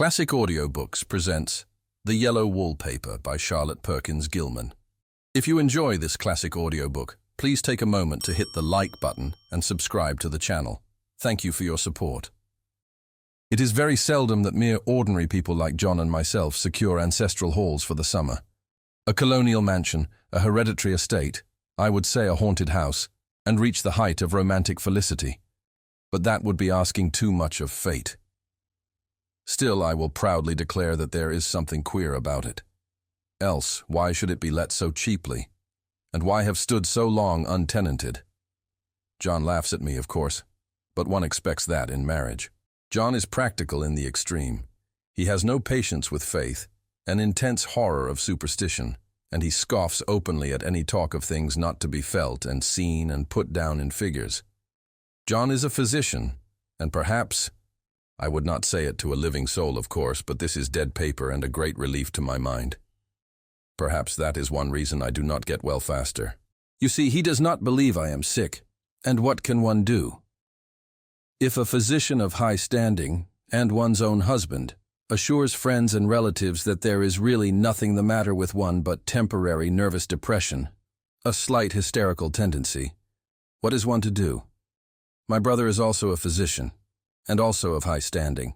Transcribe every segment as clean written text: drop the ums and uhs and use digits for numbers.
Classic Audiobooks presents The Yellow Wallpaper by Charlotte Perkins Gilman. If you enjoy this classic audiobook, please take a moment to hit the like button and subscribe to the channel. Thank you for your support. It is very seldom that mere ordinary people like John and myself secure ancestral halls for the summer. A colonial mansion, a hereditary estate, I would say a haunted house, and reach the height of romantic felicity. But that would be asking too much of fate. Still, I will proudly declare that there is something queer about it. Else, why should it be let so cheaply? And why have stood so long untenanted? John laughs at me, of course, but one expects that in marriage. John is practical in the extreme. He has no patience with faith, an intense horror of superstition, and he scoffs openly at any talk of things not to be felt and seen and put down in figures. John is a physician, and perhaps, I would not say it to a living soul, of course, but this is dead paper and a great relief to my mind. Perhaps that is one reason I do not get well faster. You see, he does not believe I am sick, and what can one do? If a physician of high standing, and one's own husband, assures friends and relatives that there is really nothing the matter with one but temporary nervous depression, a slight hysterical tendency, what is one to do? My brother is also a physician, and also of high standing,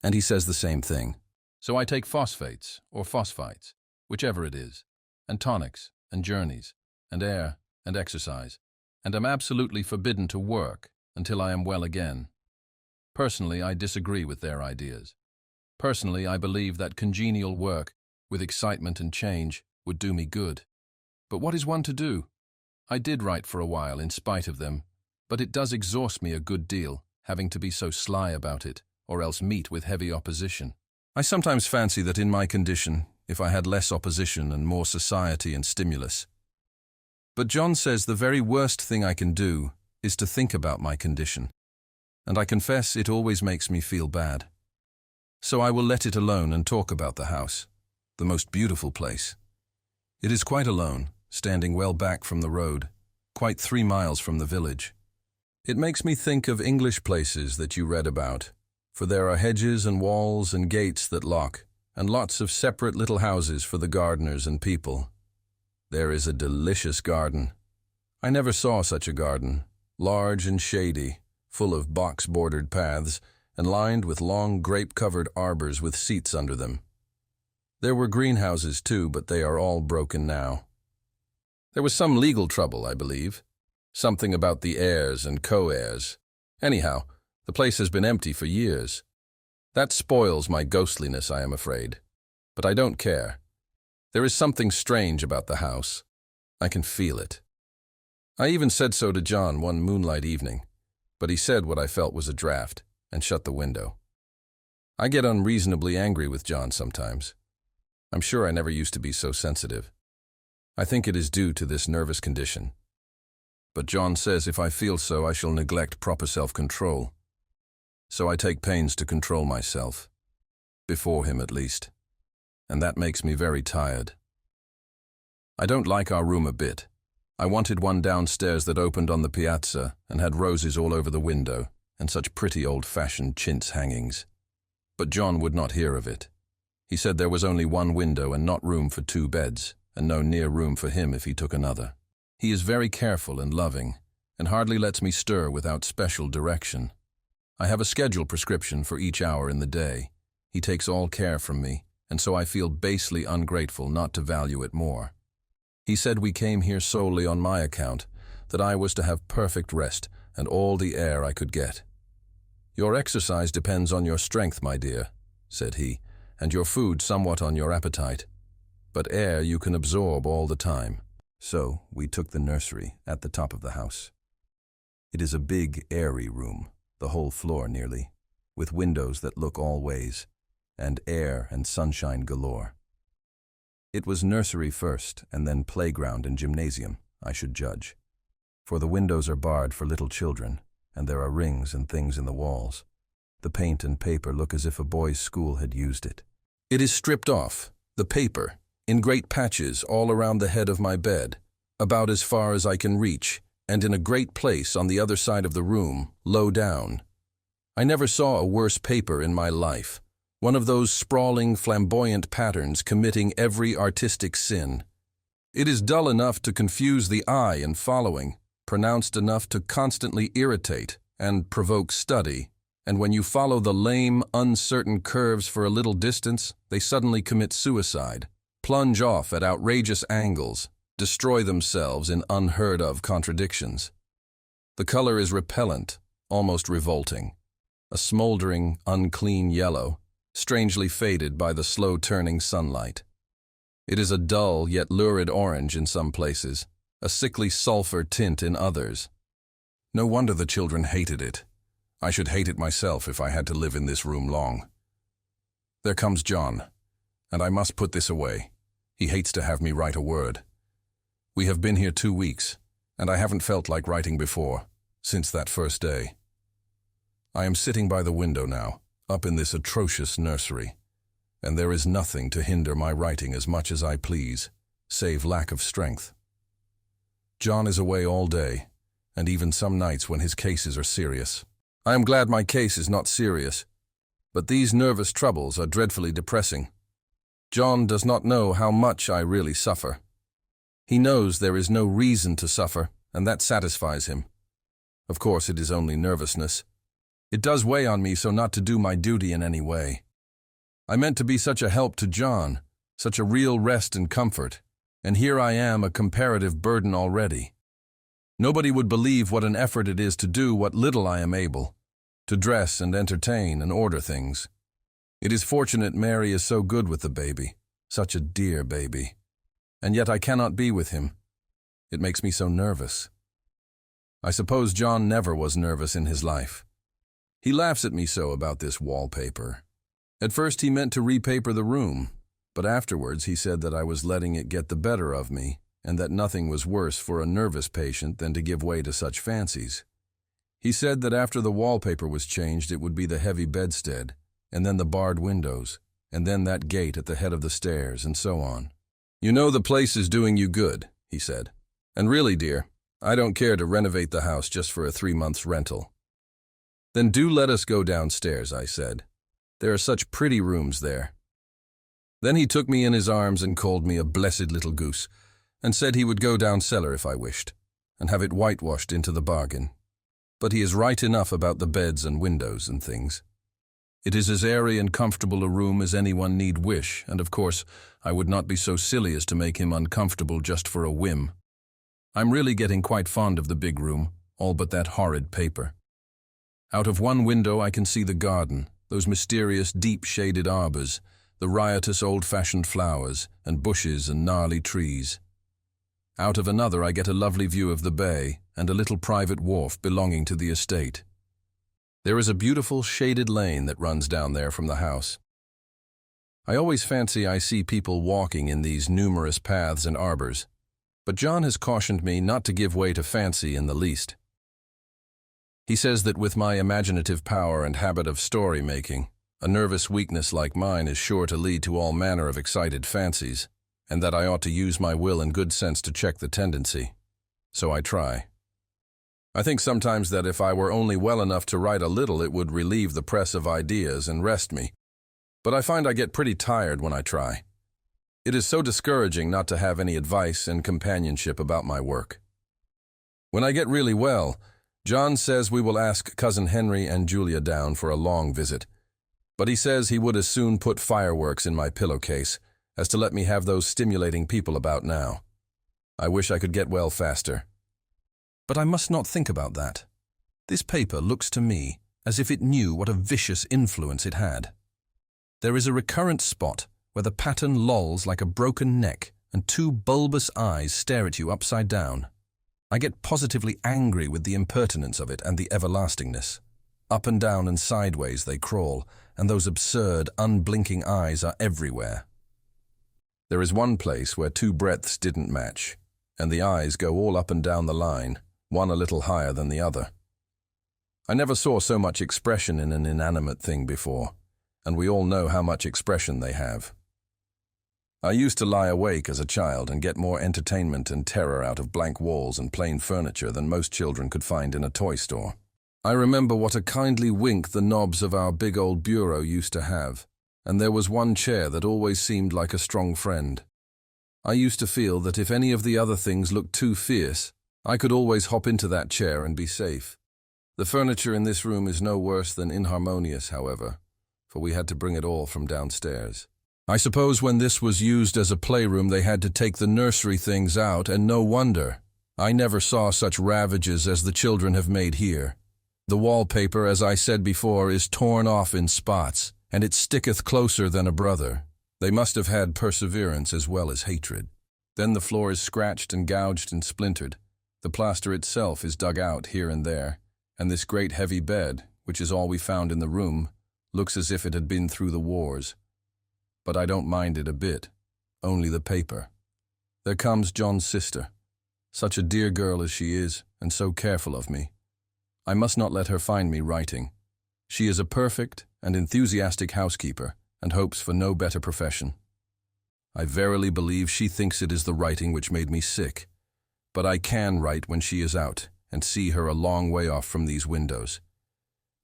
and he says the same thing. So I take phosphates, or phosphites, whichever it is, and tonics, and journeys, and air, and exercise, and am absolutely forbidden to work until I am well again. Personally, I disagree with their ideas. Personally, I believe that congenial work, with excitement and change, would do me good. But what is one to do? I did write for a while in spite of them, but it does exhaust me a good deal, having to be so sly about it, or else meet with heavy opposition. I sometimes fancy that in my condition, if I had less opposition and more society and stimulus. But John says the very worst thing I can do is to think about my condition, and I confess it always makes me feel bad. So I will let it alone and talk about the house, the most beautiful place. It is quite alone, standing well back from the road, quite 3 miles from the village. It makes me think of English places that you read about, for there are hedges and walls and gates that lock, and lots of separate little houses for the gardeners and people. There is a delicious garden. I never saw such a garden, large and shady, full of box-bordered paths, and lined with long grape-covered arbors with seats under them. There were greenhouses too, but they are all broken now. There was some legal trouble, I believe. Something about the heirs and co-heirs. Anyhow, the place has been empty for years. That spoils my ghostliness, I am afraid. But I don't care. There is something strange about the house. I can feel it. I even said so to John one moonlight evening, but he said what I felt was a draft and shut the window. I get unreasonably angry with John sometimes. I'm sure I never used to be so sensitive. I think it is due to this nervous condition. But John says if I feel so, I shall neglect proper self-control. So I take pains to control myself, before him at least, and that makes me very tired. I don't like our room a bit. I wanted one downstairs that opened on the piazza and had roses all over the window and such pretty old-fashioned chintz hangings. But John would not hear of it. He said there was only one window and not room for 2 beds, and no near room for him if he took another. He is very careful and loving, and hardly lets me stir without special direction. I have a schedule prescription for each hour in the day. He takes all care from me, and so I feel basely ungrateful not to value it more. He said we came here solely on my account, that I was to have perfect rest and all the air I could get. Your exercise depends on your strength, my dear, said he, and your food somewhat on your appetite. But air you can absorb all the time. So we took the nursery at the top of the house. It is a big, airy room, the whole floor nearly, with windows that look all ways, and air and sunshine galore. It was nursery first, and then playground and gymnasium, I should judge. For the windows are barred for little children, and there are rings and things in the walls. The paint and paper look as if a boys' school had used it. It is stripped off, the paper, in great patches all around the head of my bed, about as far as I can reach, and in a great place on the other side of the room, low down. I never saw a worse paper in my life, One of those sprawling, flamboyant patterns committing every artistic sin. It is dull enough to confuse the eye in following, pronounced enough to constantly irritate and provoke study, and when you follow the lame, uncertain curves for a little distance, they suddenly commit suicide, plunge off at outrageous angles, destroy themselves in unheard-of contradictions. The color is repellent, almost revolting, a smoldering, unclean yellow, strangely faded by the slow-turning sunlight. It is a dull yet lurid orange in some places, a sickly sulfur tint in others. No wonder the children hated it. I should hate it myself if I had to live in this room long. There comes John, and I must put this away. He hates to have me write a word. We have been here 2 weeks, and I haven't felt like writing before, since that first day. I am sitting by the window now, up in this atrocious nursery, and there is nothing to hinder my writing as much as I please, save lack of strength. John is away all day, and even some nights when his cases are serious. I am glad my case is not serious, but these nervous troubles are dreadfully depressing. John does not know how much I really suffer. He knows there is no reason to suffer, and that satisfies him. Of course, it is only nervousness. It does weigh on me so not to do my duty in any way. I meant to be such a help to John, such a real rest and comfort, and here I am a comparative burden already. Nobody would believe what an effort it is to do what little I am able, to dress and entertain and order things. It is fortunate Mary is so good with the baby, such a dear baby. And yet I cannot be with him. It makes me so nervous. I suppose John never was nervous in his life. He laughs at me so about this wallpaper. At first he meant to repaper the room, but afterwards he said that I was letting it get the better of me, and that nothing was worse for a nervous patient than to give way to such fancies. He said that after the wallpaper was changed it would be the heavy bedstead, and then the barred windows, and then that gate at the head of the stairs, and so on. You know the place is doing you good, he said. And really, dear, I don't care to renovate the house just for a 3 months rental. Then do let us go downstairs, I said. There are such pretty rooms there. Then he took me in his arms and called me a blessed little goose, and said he would go down cellar if I wished, and have it whitewashed into the bargain. But he is right enough about the beds and windows and things. It is as airy and comfortable a room as anyone need wish, and of course I would not be so silly as to make him uncomfortable just for a whim. I'm really getting quite fond of the big room, all but that horrid paper. Out of one window I can see the garden, those mysterious deep-shaded arbors, the riotous old-fashioned flowers, and bushes and gnarly trees. Out of another I get a lovely view of the bay and a little private wharf belonging to the estate. There is a beautiful shaded lane that runs down there from the house. I always fancy I see people walking in these numerous paths and arbors, but John has cautioned me not to give way to fancy in the least. He says that with my imaginative power and habit of story-making, a nervous weakness like mine is sure to lead to all manner of excited fancies, and that I ought to use my will and good sense to check the tendency. So I try. I think sometimes that if I were only well enough to write a little, it would relieve the press of ideas and rest me. But I find I get pretty tired when I try. It is so discouraging not to have any advice and companionship about my work. When I get really well, John says we will ask Cousin Henry and Julia down for a long visit, but he says he would as soon put fireworks in my pillowcase as to let me have those stimulating people about now. I wish I could get well faster. But I must not think about that. This paper looks to me as if it knew what a vicious influence it had. There is a recurrent spot where the pattern lolls like a broken neck and 2 bulbous eyes stare at you upside down. I get positively angry with the impertinence of it and the everlastingness. Up and down and sideways they crawl, and those absurd, unblinking eyes are everywhere. There is one place where 2 breadths didn't match, and the eyes go all up and down the line, one a little higher than the other. I never saw so much expression in an inanimate thing before, and we all know how much expression they have. I used to lie awake as a child and get more entertainment and terror out of blank walls and plain furniture than most children could find in a toy store. I remember what a kindly wink the knobs of our big old bureau used to have, and there was one chair that always seemed like a strong friend. I used to feel that if any of the other things looked too fierce, I could always hop into that chair and be safe. The furniture in this room is no worse than inharmonious, however, for we had to bring it all from downstairs. I suppose when this was used as a playroom they had to take the nursery things out, and no wonder. I never saw such ravages as the children have made here. The wallpaper, as I said before, is torn off in spots, and it sticketh closer than a brother. They must have had perseverance as well as hatred. Then the floor is scratched and gouged and splintered. The plaster itself is dug out here and there, and this great heavy bed, which is all we found in the room, looks as if it had been through the wars. But I don't mind it a bit, only the paper. There comes John's sister. Such a dear girl as she is, and so careful of me. I must not let her find me writing. She is a perfect and enthusiastic housekeeper, and hopes for no better profession. I verily believe she thinks it is the writing which made me sick, but I can write when she is out, and see her a long way off from these windows.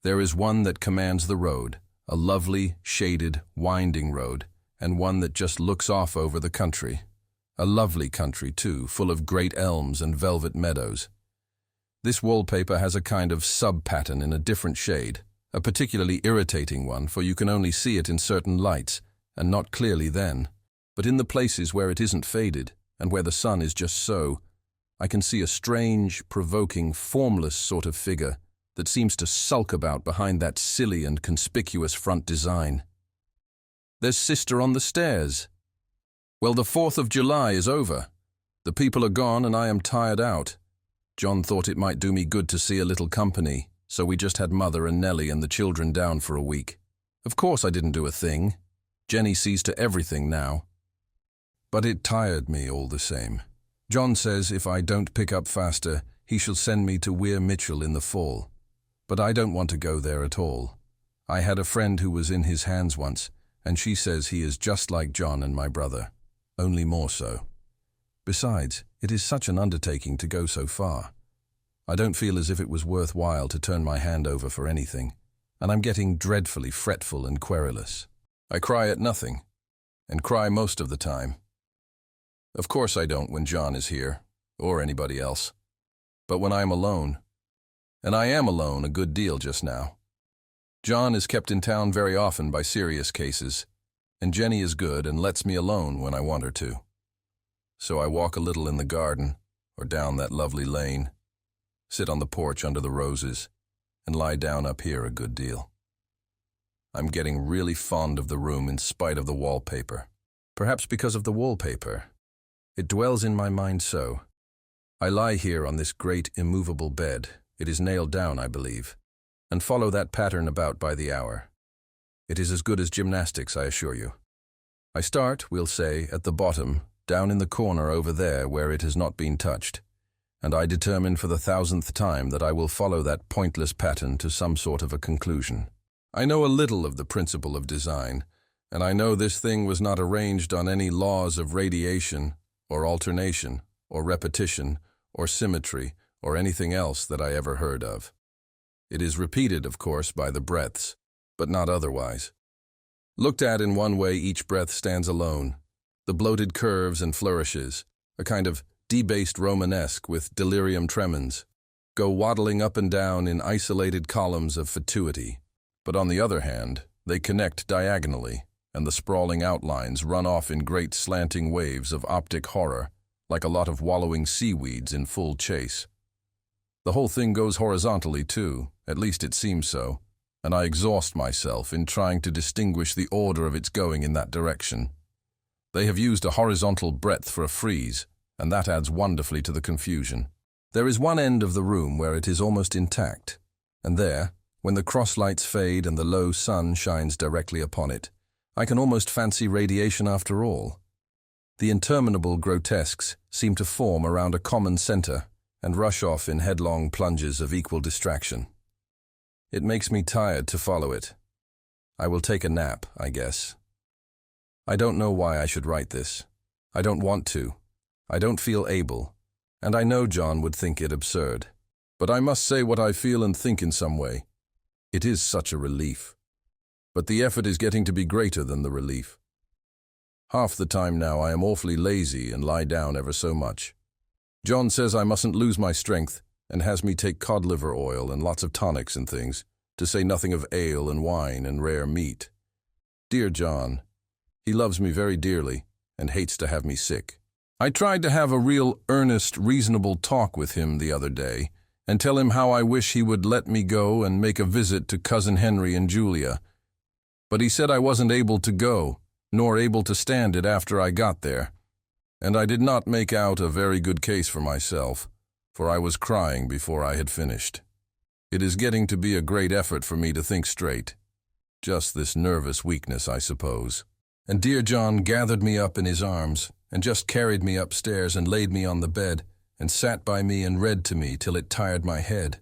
There is one that commands the road, a lovely, shaded, winding road, and one that just looks off over the country. A lovely country, too, full of great elms and velvet meadows. This wallpaper has a kind of sub-pattern in a different shade, a particularly irritating one, for you can only see it in certain lights, and not clearly then. But in the places where it isn't faded, and where the sun is just so, I can see a strange, provoking, formless sort of figure that seems to sulk about behind that silly and conspicuous front design. There's Sister on the stairs. Well, the 4th of July is over. The people are gone and I am tired out. John thought it might do me good to see a little company, so we just had Mother and Nellie and the children down for a week. Of course I didn't do a thing. Jenny sees to everything now. But it tired me all the same. John says if I don't pick up faster, he shall send me to Weir Mitchell in the fall. But I don't want to go there at all. I had a friend who was in his hands once, and she says he is just like John and my brother, only more so. Besides, it is such an undertaking to go so far. I don't feel as if it was worthwhile to turn my hand over for anything, and I'm getting dreadfully fretful and querulous. I cry at nothing, and cry most of the time. Of course I don't when John is here, or anybody else. But when I am alone, and I am alone a good deal just now. John is kept in town very often by serious cases, and Jenny is good and lets me alone when I want her to. So I walk a little in the garden, or down that lovely lane, sit on the porch under the roses, and lie down up here a good deal. I'm getting really fond of the room in spite of the wallpaper. Perhaps because of the wallpaper. It dwells in my mind so. I lie here on this great immovable bed, it is nailed down, I believe, and follow that pattern about by the hour. It is as good as gymnastics, I assure you. I start, we'll say, at the bottom, down in the corner over there where it has not been touched, and I determine for the 1000th time that I will follow that pointless pattern to some sort of a conclusion. I know a little of the principle of design, and I know this thing was not arranged on any laws of radiation, or alternation, or repetition, or symmetry, or anything else that I ever heard of. It is repeated, of course, by the breaths, but not otherwise. Looked at in one way, each breath stands alone. The bloated curves and flourishes, a kind of debased Romanesque with delirium tremens, go waddling up and down in isolated columns of fatuity. But on the other hand, they connect diagonally, and the sprawling outlines run off in great slanting waves of optic horror, like a lot of wallowing seaweeds in full chase. The whole thing goes horizontally, too, at least it seems so, and I exhaust myself in trying to distinguish the order of its going in that direction. They have used a horizontal breadth for a frieze, and that adds wonderfully to the confusion. There is one end of the room where it is almost intact, and there, when the cross-lights fade and the low sun shines directly upon it, I can almost fancy radiation after all. The interminable grotesques seem to form around a common center and rush off in headlong plunges of equal distraction. It makes me tired to follow it. I will take a nap, I guess. I don't know why I should write this. I don't want to. I don't feel able, and I know John would think it absurd. But I must say what I feel and think in some way. It is such a relief. but the effort is getting to be greater than the relief. Half the time now I am awfully lazy and lie down ever so much. John says I mustn't lose my strength and has me take cod liver oil and lots of tonics and things, to say nothing of ale and wine and rare meat. Dear John, he loves me very dearly and hates to have me sick. I tried to have a real earnest, reasonable talk with him the other day and tell him how I wish he would let me go and make a visit to Cousin Henry and Julia. But he said I wasn't able to go, nor able to stand it after I got there. And I did not make out a very good case for myself, for I was crying before I had finished. It is getting to be a great effort for me to think straight. Just this nervous weakness, I suppose. And dear John gathered me up in his arms and just carried me upstairs and laid me on the bed and sat by me and read to me till it tired my head.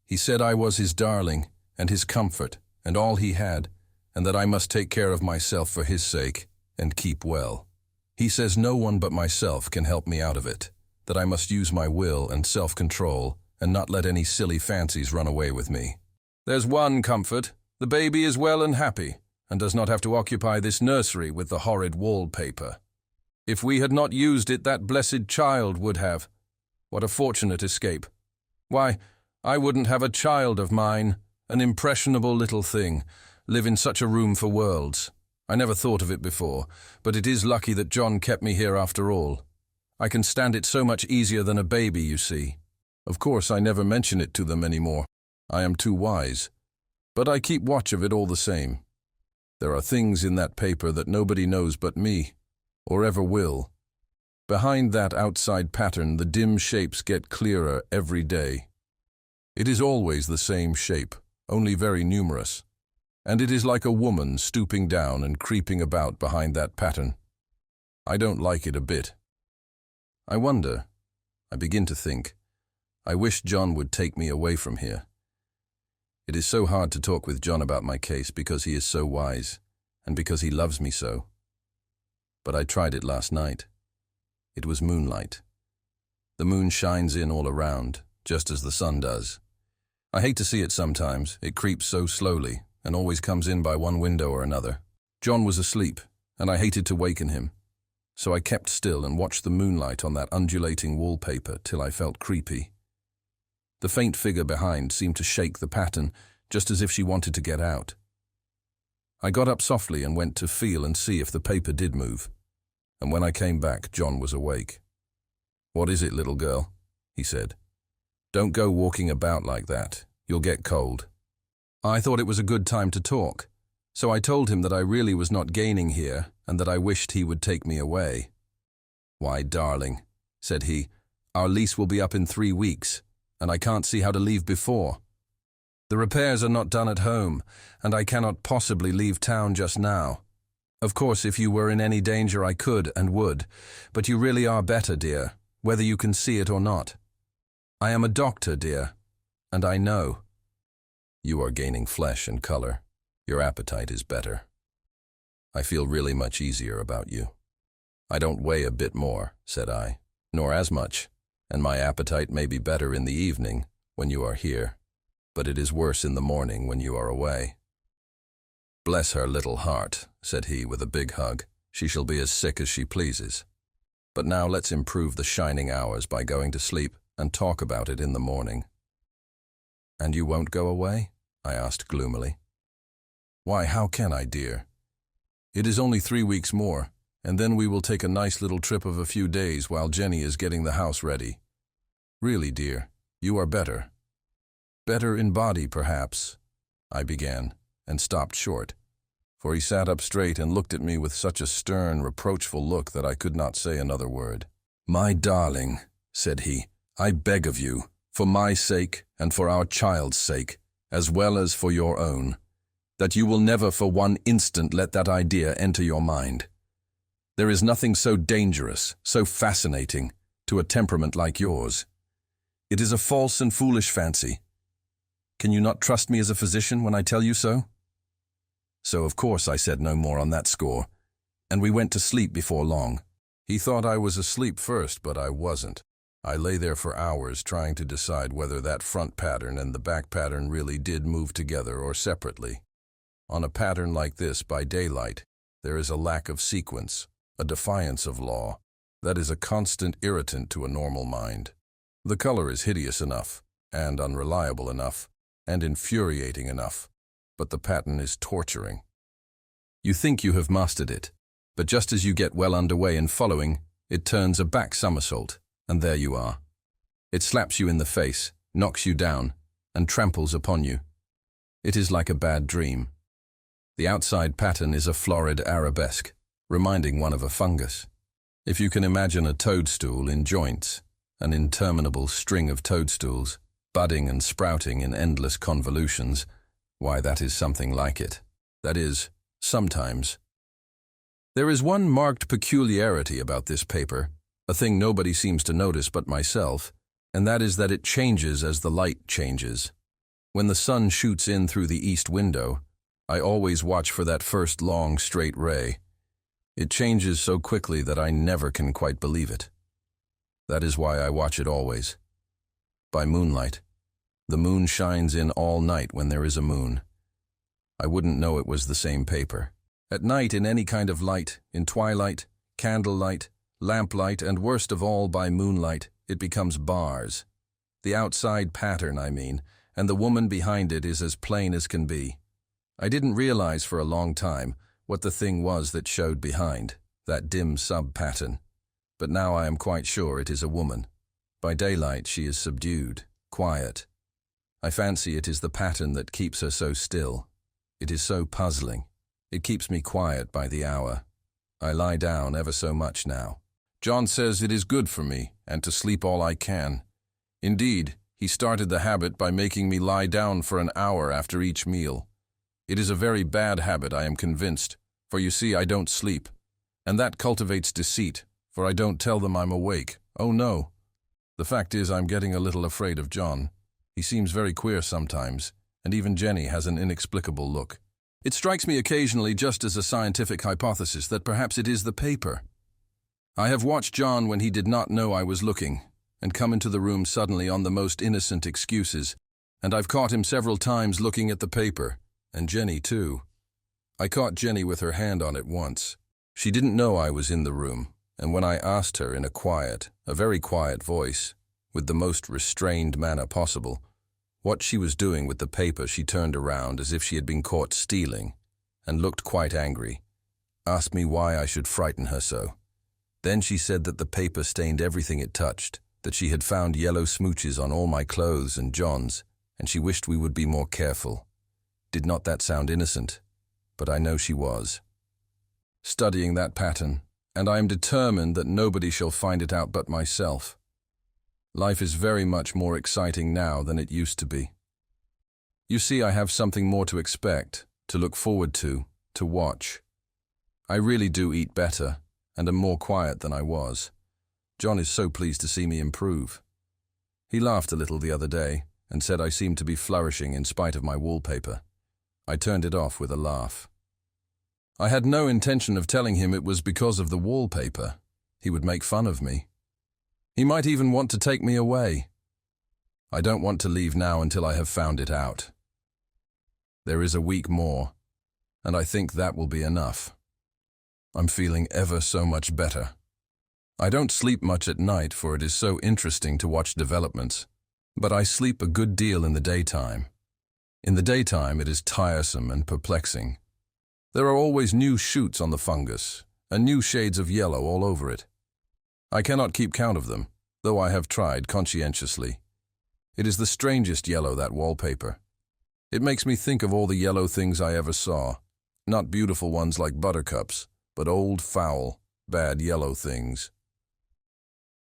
He said I was his darling and his comfort and all he had, and that I must take care of myself for his sake and keep well. He says no one but myself can help me out of it, that I must use my will and self-control and not let any silly fancies run away with me. There's one comfort. The baby is well and happy, and does not have to occupy this nursery with the horrid wallpaper. If we had not used it, that blessed child would have. What a fortunate escape. Why, I wouldn't have a child of mine, an impressionable little thing, live in such a room for worlds. I never thought of it before, but it is lucky that John kept me here after all. I can stand it so much easier than a baby, you see. Of course, I never mention it to them anymore. I am too wise. But I keep watch of it all the same. There are things in that paper that nobody knows but me, or ever will. Behind that outside pattern, the dim shapes get clearer every day. It is always the same shape, only very numerous. And it is like a woman stooping down and creeping about behind that pattern. I don't like it a bit. I wonder, I begin to think, I wish John would take me away from here. It is so hard to talk with John about my case because he is so wise, and because he loves me so. But I tried it last night. It was moonlight. The moon shines in all around, just as the sun does. I hate to see it sometimes. It creeps so slowly, and always comes in by one window or another. John was asleep, and I hated to waken him. So I kept still and watched the moonlight on that undulating wallpaper till I felt creepy. The faint figure behind seemed to shake the pattern, just as if she wanted to get out. I got up softly and went to feel and see if the paper did move. And when I came back, John was awake. "What is it, little girl?" he said. "Don't go walking about like that. You'll get cold." I thought it was a good time to talk, so I told him that I really was not gaining here and that I wished he would take me away. "Why, darling," said he, "our lease will be up in 3 weeks, and I can't see how to leave before. The repairs are not done at home, and I cannot possibly leave town just now. Of course, if you were in any danger I could and would, but you really are better, dear, whether you can see it or not. I am a doctor, dear, and I know. You are gaining flesh and color. Your appetite is better. I feel really much easier about you." "I don't weigh a bit more," said I, "nor as much, and my appetite may be better in the evening when you are here, but it is worse in the morning when you are away." "Bless her little heart," said he with a big hug. "She shall be as sick as she pleases. But now let's improve the shining hours by going to sleep and talk about it in the morning." "And you won't go away?" I asked gloomily. "Why, how can I, dear? It is only 3 weeks more, and then we will take a nice little trip of a few days while Jenny is getting the house ready. Really, dear, you are better." "Better in body, perhaps," I began, and stopped short, for he sat up straight and looked at me with such a stern, reproachful look that I could not say another word. "My darling," said he, "I beg of you, for my sake and for our child's sake, as well as for your own, that you will never for one instant let that idea enter your mind. There is nothing so dangerous, so fascinating, to a temperament like yours. It is a false and foolish fancy. Can you not trust me as a physician when I tell you so?" So of course I said no more on that score, and we went to sleep before long. He thought I was asleep first, but I wasn't. I lay there for hours trying to decide whether that front pattern and the back pattern really did move together or separately. On a pattern like this by daylight, there is a lack of sequence, a defiance of law, that is a constant irritant to a normal mind. The color is hideous enough, and unreliable enough, and infuriating enough, but the pattern is torturing. You think you have mastered it, but just as you get well underway in following, it turns a back somersault, and there you are. It slaps you in the face, knocks you down, and tramples upon you. It is like a bad dream. The outside pattern is a florid arabesque, reminding one of a fungus. If you can imagine a toadstool in joints, an interminable string of toadstools, budding and sprouting in endless convolutions, why, that is something like it. That is, sometimes. There is one marked peculiarity about this paper, a thing nobody seems to notice but myself, and that is that it changes as the light changes. When the sun shoots in through the east window, I always watch for that first long, straight ray. It changes so quickly that I never can quite believe it. That is why I watch it always. By moonlight. The moon shines in all night when there is a moon. I wouldn't know it was the same paper. At night, in any kind of light, in twilight, candlelight, lamplight, and worst of all by moonlight, it becomes bars. The outside pattern, I mean, and the woman behind it is as plain as can be. I didn't realize for a long time what the thing was that showed behind, that dim sub-pattern. But now I am quite sure it is a woman. By daylight she is subdued, quiet. I fancy it is the pattern that keeps her so still. It is so puzzling. It keeps me quiet by the hour. I lie down ever so much now. John says it is good for me, and to sleep all I can. Indeed, he started the habit by making me lie down for an hour after each meal. It is a very bad habit, I am convinced, for you see I don't sleep, and that cultivates deceit, for I don't tell them I'm awake. Oh no. The fact is I'm getting a little afraid of John. He seems very queer sometimes, and even Jenny has an inexplicable look. It strikes me occasionally just as a scientific hypothesis that perhaps it is the paper. I have watched John when he did not know I was looking, and come into the room suddenly on the most innocent excuses, and I've caught him several times looking at the paper. And Jenny, too. I caught Jenny with her hand on it once. She didn't know I was in the room, and when I asked her in a very quiet voice, with the most restrained manner possible, what she was doing with the paper, she turned around as if she had been caught stealing, and looked quite angry, asked me why I should frighten her so. Then she said that the paper stained everything it touched, that she had found yellow smooches on all my clothes and John's, and she wished we would be more careful. Did not that sound innocent? But I know she was. Studying that pattern, and I am determined that nobody shall find it out but myself. Life is very much more exciting now than it used to be. You see, I have something more to expect, to look forward to watch. I really do eat better, and am more quiet than I was. John is so pleased to see me improve. He laughed a little the other day, and said I seemed to be flourishing in spite of my wallpaper. I turned it off with a laugh. I had no intention of telling him it was because of the wallpaper. He would make fun of me. He might even want to take me away. I don't want to leave now until I have found it out. There is a week more, and I think that will be enough. I'm feeling ever so much better. I don't sleep much at night, for it is so interesting to watch developments, but I sleep a good deal in the daytime. In the daytime it is tiresome and perplexing. There are always new shoots on the fungus, and new shades of yellow all over it. I cannot keep count of them, though I have tried conscientiously. It is the strangest yellow, that wallpaper. It makes me think of all the yellow things I ever saw, not beautiful ones like buttercups, but old, foul, bad yellow things.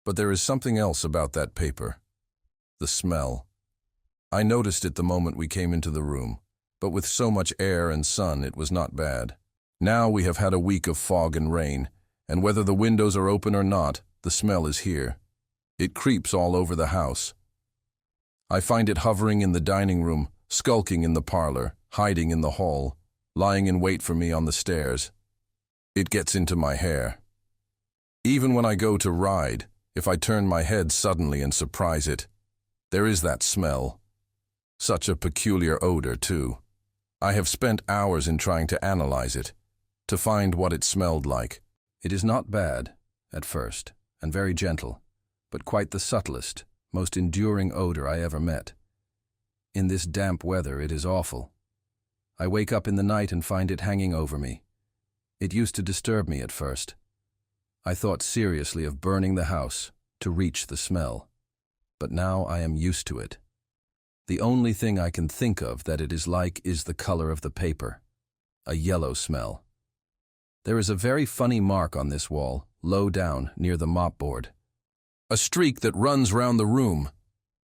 But there is something else about that paper. The smell. I noticed it the moment we came into the room, but with so much air and sun it was not bad. Now we have had a week of fog and rain, and whether the windows are open or not, the smell is here. It creeps all over the house. I find it hovering in the dining room, skulking in the parlor, hiding in the hall, lying in wait for me on the stairs. It gets into my hair. Even when I go to ride, if I turn my head suddenly and surprise it, there is that smell. Such a peculiar odor, too. I have spent hours in trying to analyze it, to find what it smelled like. It is not bad, at first, and very gentle, but quite the subtlest, most enduring odor I ever met. In this damp weather, it is awful. I wake up in the night and find it hanging over me. It used to disturb me at first. I thought seriously of burning the house to reach the smell, but now I am used to it. The only thing I can think of that it is like is the color of the paper, a yellow smell. There is a very funny mark on this wall, low down near the mopboard. A streak that runs round the room.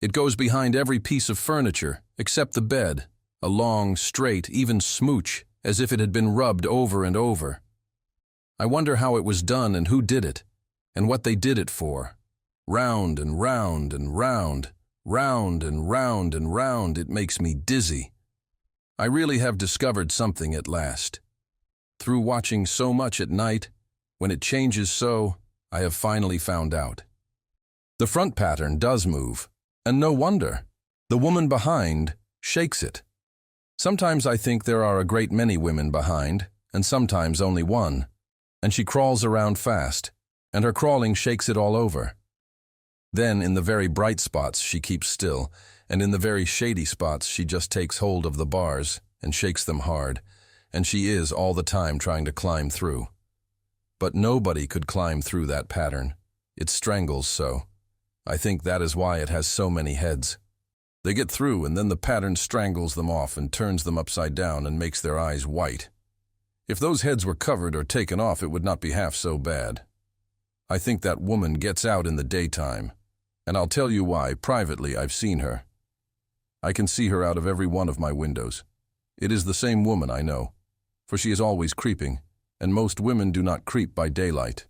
It goes behind every piece of furniture, except the bed, a long, straight, even smooch, as if it had been rubbed over and over. I wonder how it was done and who did it, and what they did it for. Round and round and round, round and round and round, it makes me dizzy. I really have discovered something at last. Through watching so much at night, when it changes so, I have finally found out. The front pattern does move, and no wonder. The woman behind shakes it. Sometimes I think there are a great many women behind, and sometimes only one, and she crawls around fast, and her crawling shakes it all over. Then, in the very bright spots, she keeps still, and in the very shady spots, she just takes hold of the bars and shakes them hard, and she is all the time trying to climb through. But nobody could climb through that pattern. It strangles so. I think that is why it has so many heads. They get through, and then the pattern strangles them off and turns them upside down and makes their eyes white. If those heads were covered or taken off, it would not be half so bad. I think that woman gets out in the daytime, and I'll tell you why. Privately, I've seen her. I can see her out of every one of my windows. It is the same woman, I know, for she is always creeping, and most women do not creep by daylight.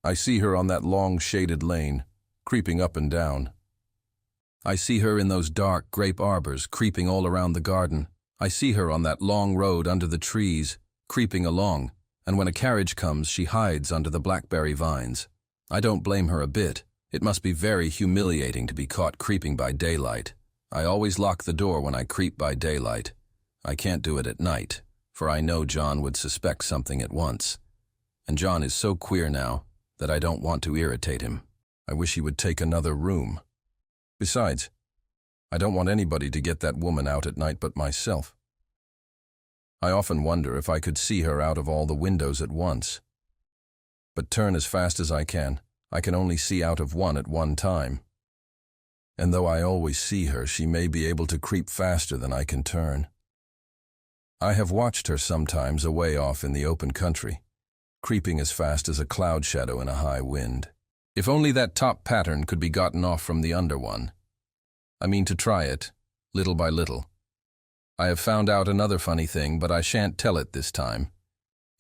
I see her on that long shaded lane, creeping up and down. I see her in those dark grape arbors, creeping all around the garden. I see her on that long road under the trees, creeping along, and when a carriage comes, she hides under the blackberry vines. I don't blame her a bit. It must be very humiliating to be caught creeping by daylight. I always lock the door when I creep by daylight. I can't do it at night, for I know John would suspect something at once. And John is so queer now that I don't want to irritate him. I wish he would take another room. Besides, I don't want anybody to get that woman out at night but myself. I often wonder if I could see her out of all the windows at once. But turn as fast as I can only see out of one at one time. And though I always see her, she may be able to creep faster than I can turn. I have watched her sometimes away off in the open country, creeping as fast as a cloud shadow in a high wind. If only that top pattern could be gotten off from the under one. I mean to try it, little by little. I have found out another funny thing, but I shan't tell it this time.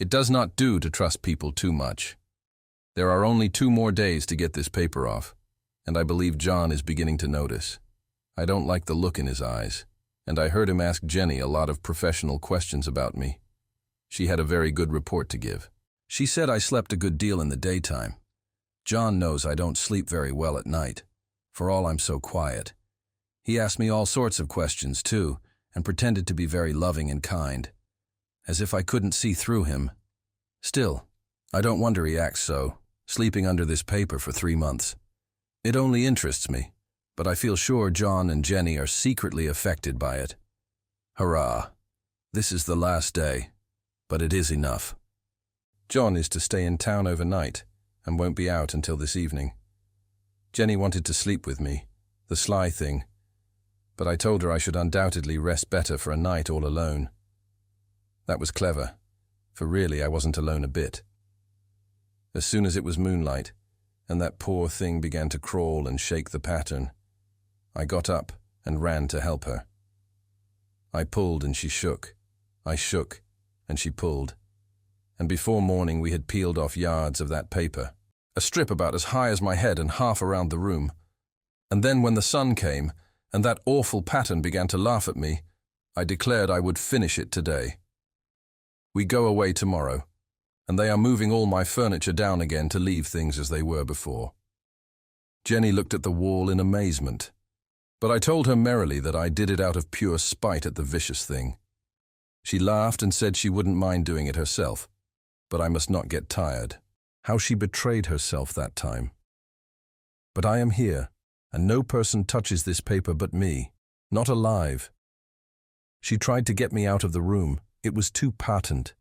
It does not do to trust people too much. There are only 2 more days to get this paper off, and I believe John is beginning to notice. I don't like the look in his eyes, and I heard him ask Jenny a lot of professional questions about me. She had a very good report to give. She said I slept a good deal in the daytime. John knows I don't sleep very well at night, for all I'm so quiet. He asked me all sorts of questions, too, and pretended to be very loving and kind, as if I couldn't see through him. Still, I don't wonder he acts so, sleeping under this paper for 3 months. It only interests me, but I feel sure John and Jenny are secretly affected by it. Hurrah! This is the last day, but it is enough. John is to stay in town overnight, and won't be out until this evening. Jenny wanted to sleep with me, the sly thing, but I told her I should undoubtedly rest better for a night all alone. That was clever, for really I wasn't alone a bit. As soon as it was moonlight, and that poor thing began to crawl and shake the pattern, I got up and ran to help her. I pulled and she shook. I shook and she pulled. And before morning we had peeled off yards of that paper, a strip about as high as my head and half around the room. And then when the sun came, and that awful pattern began to laugh at me, I declared I would finish it today. We go away tomorrow, and they are moving all my furniture down again to leave things as they were before. Jenny looked at the wall in amazement, but I told her merrily that I did it out of pure spite at the vicious thing. She laughed and said she wouldn't mind doing it herself, but I must not get tired. How she betrayed herself that time. But I am here, and no person touches this paper but me, not alive. She tried to get me out of the room. It was too patent.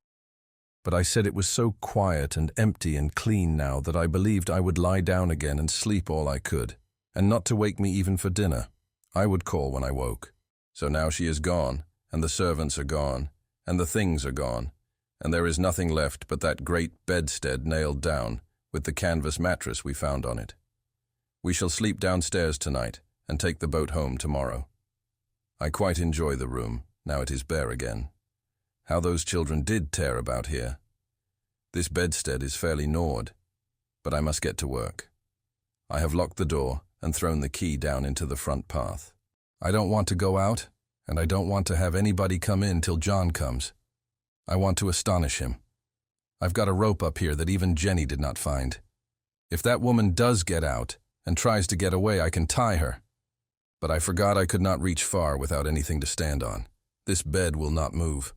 But I said it was so quiet and empty and clean now that I believed I would lie down again and sleep all I could, and not to wake me even for dinner. I would call when I woke. So now she is gone, and the servants are gone, and the things are gone, and there is nothing left but that great bedstead nailed down, with the canvas mattress we found on it. We shall sleep downstairs tonight, and take the boat home tomorrow. I quite enjoy the room, now it is bare again. How those children did tear about here. This bedstead is fairly gnawed, but I must get to work. I have locked the door and thrown the key down into the front path. I don't want to go out, and I don't want to have anybody come in till John comes. I want to astonish him. I've got a rope up here that even Jenny did not find. If that woman does get out and tries to get away, I can tie her. But I forgot I could not reach far without anything to stand on. This bed will not move.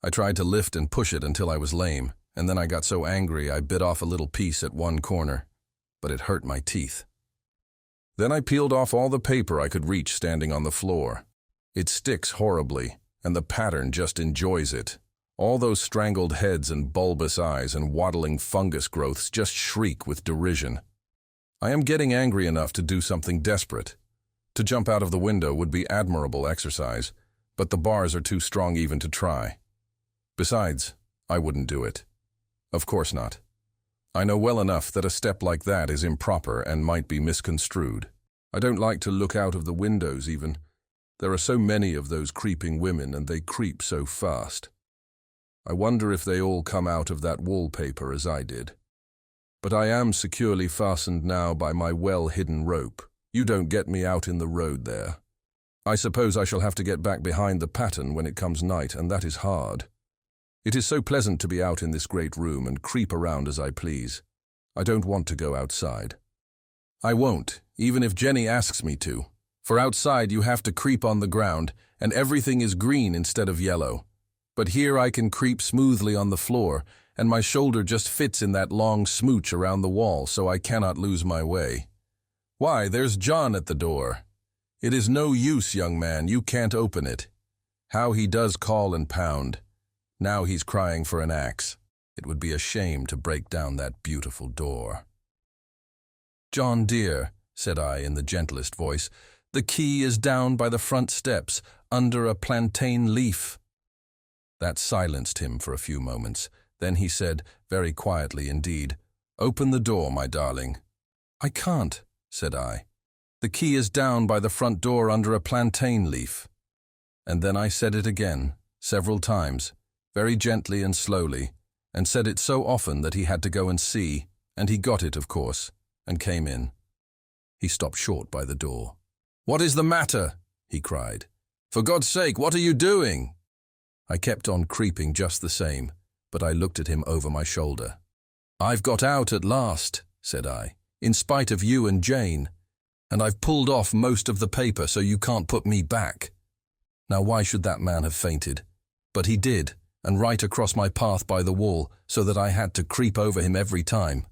I tried to lift and push it until I was lame, and then I got so angry I bit off a little piece at one corner, but it hurt my teeth. Then I peeled off all the paper I could reach standing on the floor. It sticks horribly, and the pattern just enjoys it. All those strangled heads and bulbous eyes and waddling fungus growths just shriek with derision. I am getting angry enough to do something desperate. To jump out of the window would be admirable exercise, but the bars are too strong even to try. Besides, I wouldn't do it. Of course not. I know well enough that a step like that is improper and might be misconstrued. I don't like to look out of the windows even. There are so many of those creeping women, and they creep so fast. I wonder if they all come out of that wallpaper as I did. But I am securely fastened now by my well-hidden rope. You don't get me out in the road there. I suppose I shall have to get back behind the pattern when it comes night, and that is hard. It is so pleasant to be out in this great room and creep around as I please. I don't want to go outside. I won't, even if Jenny asks me to. For outside you have to creep on the ground, and everything is green instead of yellow. But here I can creep smoothly on the floor, and my shoulder just fits in that long smooch around the wall, so I cannot lose my way. Why, there's John at the door. It is no use, young man, you can't open it. How he does call and pound. Now he's crying for an axe. It would be a shame to break down that beautiful door. John, dear, said I in the gentlest voice, the key is down by the front steps, under a plantain leaf. That silenced him for a few moments. Then he said, very quietly indeed, open the door, my darling. I can't, said I. The key is down by the front door under a plantain leaf. And then I said it again, several times, very gently and slowly, and said it so often that he had to go and see, and he got it, of course, and came in. He stopped short by the door. What is the matter? He cried. For God's sake, what are you doing? I kept on creeping just the same, but I looked at him over my shoulder. I've got out at last, said I, in spite of you and Jane, and I've pulled off most of the paper so you can't put me back. Now why should that man have fainted? But he did, and right across my path by the wall, so that I had to creep over him every time.